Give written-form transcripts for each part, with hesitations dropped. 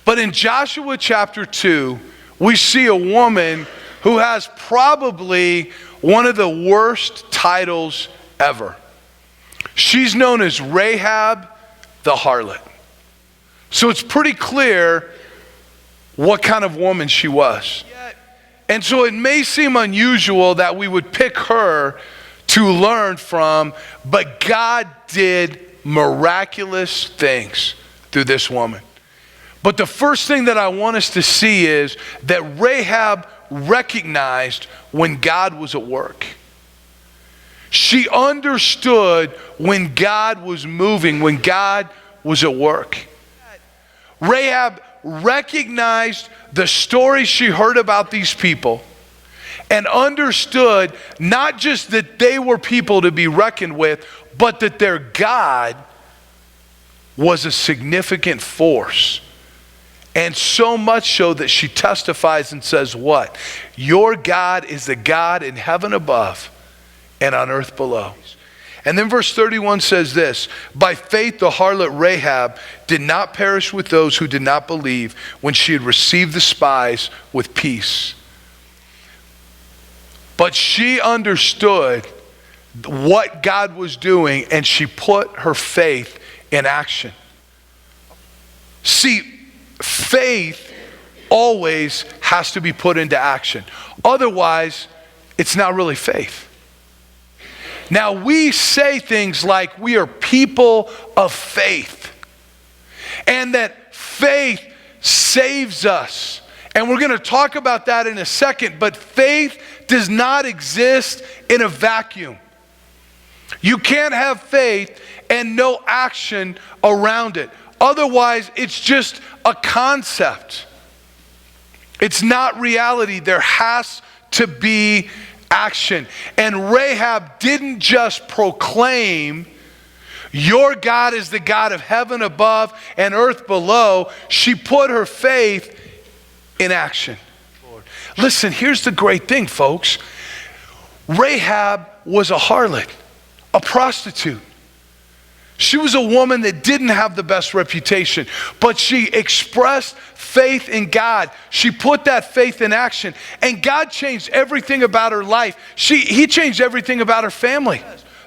But in Joshua chapter 2, we see a woman who has probably one of the worst titles ever. She's known as Rahab the harlot. So it's pretty clear what kind of woman she was. And so it may seem unusual that we would pick her to learn from, but God did miraculous things through this woman. But the first thing that I want us to see is that Rahab recognized when God was at work. She understood when God was moving, when God was at work. Rahab recognized the stories she heard about these people and understood not just that they were people to be reckoned with, but that their God was a significant force. And so much so that she testifies and says what? Your God is the God in heaven above and on earth below. And then verse 31 says this, by faith the harlot Rahab did not perish with those who did not believe when she had received the spies with peace. But she understood what God was doing and she put her faith in action. See, faith always has to be put into action. Otherwise, it's not really faith. Now, we say things like we are people of faith and that faith saves us. And we're going to talk about that in a second, but faith does not exist in a vacuum. You can't have faith and no action around it. Otherwise, it's just a concept. It's not reality. There has to be action. And Rahab didn't just proclaim, your God is the God of heaven above and earth below. She put her faith in action. Listen, here's the great thing, folks. Rahab was a harlot, a prostitute. She was a woman that didn't have the best reputation, but she expressed faith in God. She put that faith in action, and God changed everything about her life. He changed everything about her family.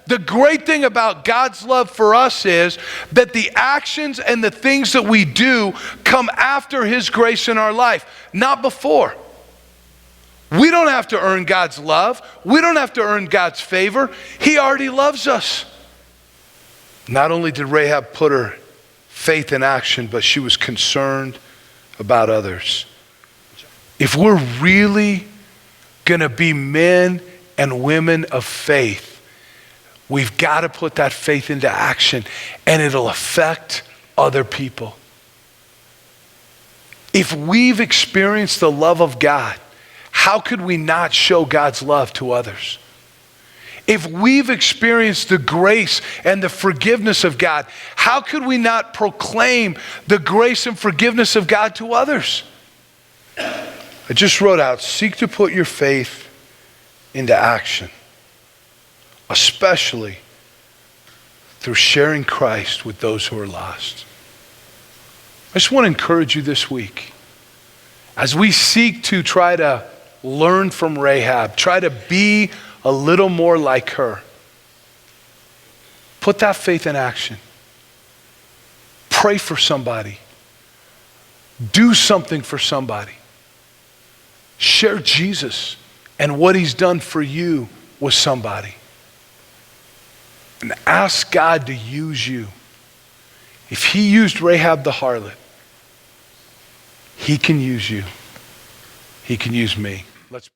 The great thing about God's love for us is that the actions and the things that we do come after His grace in our life, not before. We don't have to earn God's love. We don't have to earn God's favor. He already loves us. Not only did Rahab put her faith in action, but she was concerned about others. If we're really going to be men and women of faith, we've got to put that faith into action, and it'll affect other people. If we've experienced the love of God, how could we not show God's love to others? If we've experienced the grace and the forgiveness of God, how could we not proclaim the grace and forgiveness of God to others? I just wrote out, seek to put your faith into action, especially through sharing Christ with those who are lost. I just want to encourage you this week, as we seek to try to learn from Rahab, try to be a little more like her. Put that faith in action. Pray for somebody. Do something for somebody. Share Jesus and what He's done for you with somebody. And ask God to use you. If He used Rahab the harlot, He can use you. He can use me. Let's